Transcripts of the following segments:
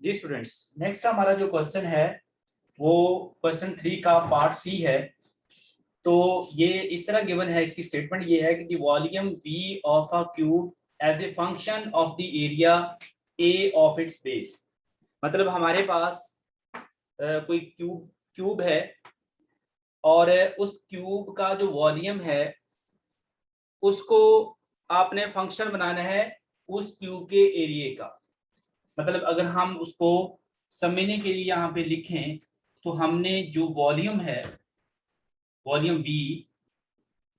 जी students, next हमारा जो question है वो क्वेश्चन 3 का पार्ट सी है। तो ये इस तरह गिवन है, इसकी स्टेटमेंट ये है कि the volume V of a cube as a function of the area A of its base. मतलब हमारे पास कोई क्यूब है और उस क्यूब का जो वॉल्यूम है उसको आपने फंक्शन बनाना है उस क्यूब के एरिया का। मतलब अगर हम उसको समझने के लिए यहाँ पे लिखें तो हमने जो वॉल्यूम है, volume V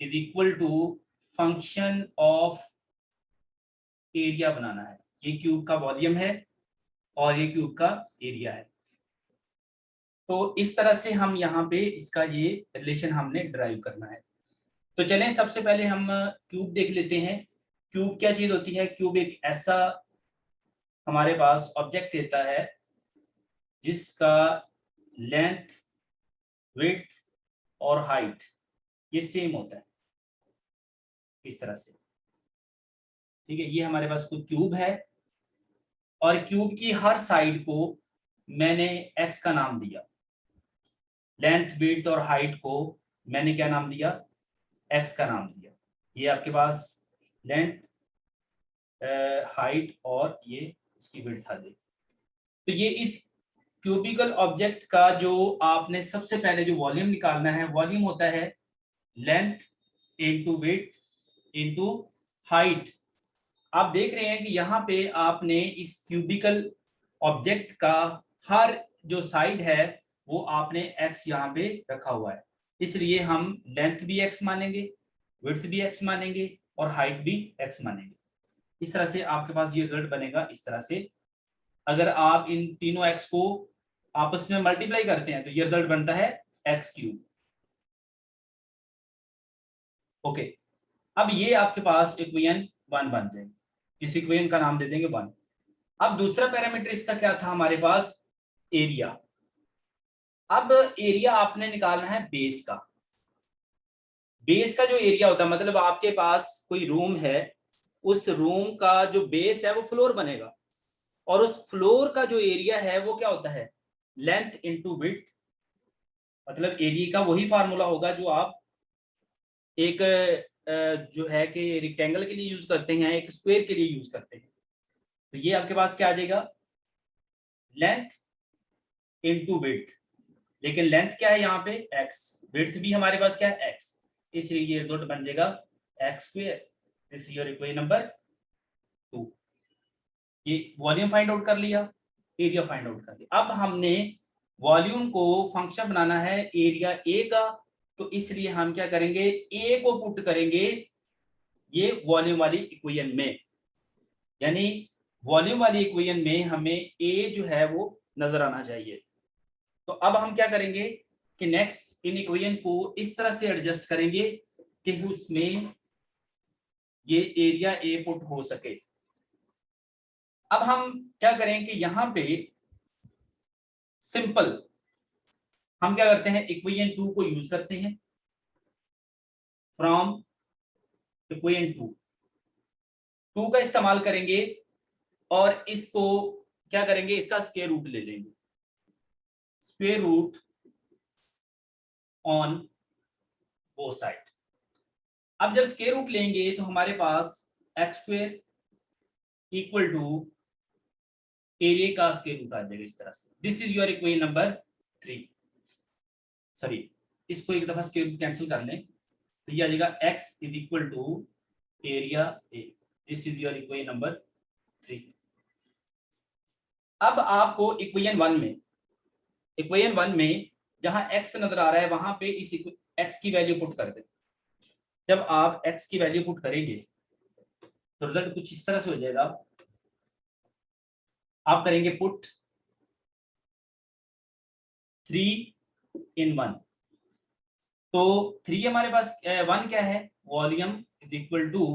is equal to function of area बनाना है। ये क्यूब का वॉल्यूम है और ये क्यूब का एरिया है। तो इस तरह से हम यहाँ पे इसका ये रिलेशन हमने ड्राइव करना है। तो चलें सबसे पहले हम क्यूब देख लेते हैं। क्यूब क्या चीज होती है? क्यूब एक ऐसा हमारे पास ऑब्जेक्ट देता है जिसका लेंथ, विड्थ और हाइट ये सेम होता है इस तरह से। ठीक है, ये हमारे पास कोई क्यूब है और क्यूब की हर साइड को मैंने एक्स का नाम दिया, लेंथ, विड्थ और हाइट को मैंने क्या नाम दिया? एक्स का नाम दिया। ये आपके पास लेंथ, हाइट और ये इसकी विड्थ आ गई। तो ये इस क्यूबिकल ऑब्जेक्ट का जो आपने सबसे पहले जो वॉल्यूम निकालना है, वॉल्यूम होता है length into width into height. आप देख रहे हैं कि यहाँ पे आपने इस क्यूबिकल ऑब्जेक्ट का हर जो साइड है वो आपने x यहाँ पे रखा हुआ है, इसलिए हम लेंथ भी x मानेंगे, विड्थ भी x मानेंगे और हाइट भी x मानेंगे। इस तरह से आपके पास ये रिजल्ट बनेगा। इस तरह से अगर आप इन तीनों x को आपस में मल्टीप्लाई करते हैं तो ये रिजल्ट बनता है x क्यूब। ओके, अब ये आपके पास इक्वेशन 1 बन जाएगी। इस इक्वेशन का नाम दे देंगे 1। अब दूसरा पैरामीटर इसका क्या था हमारे पास? एरिया। अब एरिया आपने निकालना है बेस का। बेस का जो एरिया होता है, मतलब आपके पास कोई रूम है, उस रूम का जो बेस है वो फ्लोर बनेगा और उस फ्लोर का जो एरिया है वो क्या होता है? Length into width. मतलब एरिया का वही फार्मूला होगा जो आप एक जो है कि रेक्टेंगल के लिए यूज करते हैं, एक स्क्वायर के लिए यूज करते हैं। तो ये आपके पास क्या आ जाएगा? Length into width. लेकिन लेंथ क्या है यहाँ पे? x। विड्थ भी हमारे पास क्या है? x। इसलिए ये रिजल्ट बन जाएगा x square. This is your equation number 2। ये वॉल्यूम फाइंड आउट कर लिया, एरिया फाइंड आउट कर लिया। अब हमने वॉल्यूम को फंक्शन बनाना है एरिया ए का, तो इसलिए हम क्या करेंगे? ए को पुट करेंगे ये वॉल्यूम वाली इक्वेशन में, यानी वॉल्यूम वाली इक्वेशन में हमें ए जो है वो नजर आना चाहिए। तो अब हम क्या करेंगे कि नेक्स्ट इन इक्वेशन को इस तरह से एडजस्ट करेंगे कि उसमें ये एरिया ए पुट हो सके। अब हम क्या करें कि यहां पे सिंपल हम क्या करते हैं? इक्वेशन 2 को यूज करते हैं। फ्रॉम इक्वेशन 2 का इस्तेमाल करेंगे और इसको क्या करेंगे? इसका स्क्वायर रूट ले लेंगे। Square root on both side. अब जब स्क्वायर रूट लेंगे तो हमारे पास x square equal to area का स्क्वायर रूट आ जाएगा इस तरह से। This is your equation number 3। Sorry, इसको एक दफा स्क्वायर रूट कैंसिल कर लें तो ये आ जाएगा x is equal to area a. This is your equation number 3। अब आपको इक्वेशन 1 में जहां x नजर आ रहा है वहां पे इस x की वैल्यू पुट कर दें। जब आप x की वैल्यू पुट करेंगे तो रिजल्ट कुछ इस तरह से हो जाएगा। आप करेंगे पुट 3 in 1। तो 3 हमारे पास 1 क्या है? Volume is equal to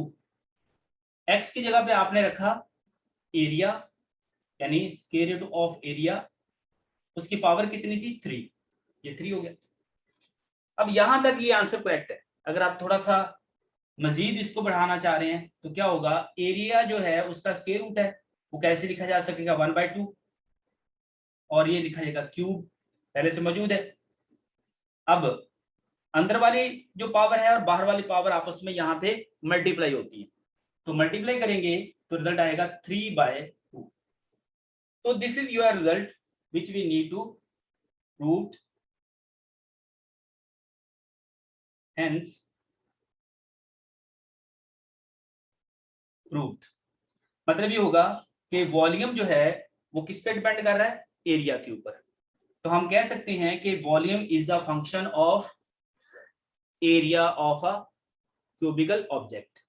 x की जगह पे आपने रखा एरिया, यानी स्क्वायर रूट ऑफ एरिया। उसकी पावर कितनी थी? 3। ये 3 हो गया। अब यहां तक ये आंसर करेक्ट है। अगर आप थोड़ा सा मजीद इसको बढ़ाना चाह रहे हैं तो क्या होगा? एरिया जो है उसका स्क्वायर रूट है, वो कैसे लिखा जा सकेगा? 1/2। और ये लिखा जाएगा क्यूब, पहले से मौजूद है। अब अंदर वाली जो पावर है और बाहर वाली पावर आपस में यहाँ पे मल्टीप्लाई होती है, तो मल्टीप्लाई करेंगे तो रिजल्ट आएगा 3/2। तो this is your result which we need to prove, hence proved. मतलब ये होगा कि वॉल्यूम जो है वो किस पे डिपेंड कर रहा है, एरिया के ऊपर। तो हम कह सकते हैं कि volume is the function of area of a cubical object.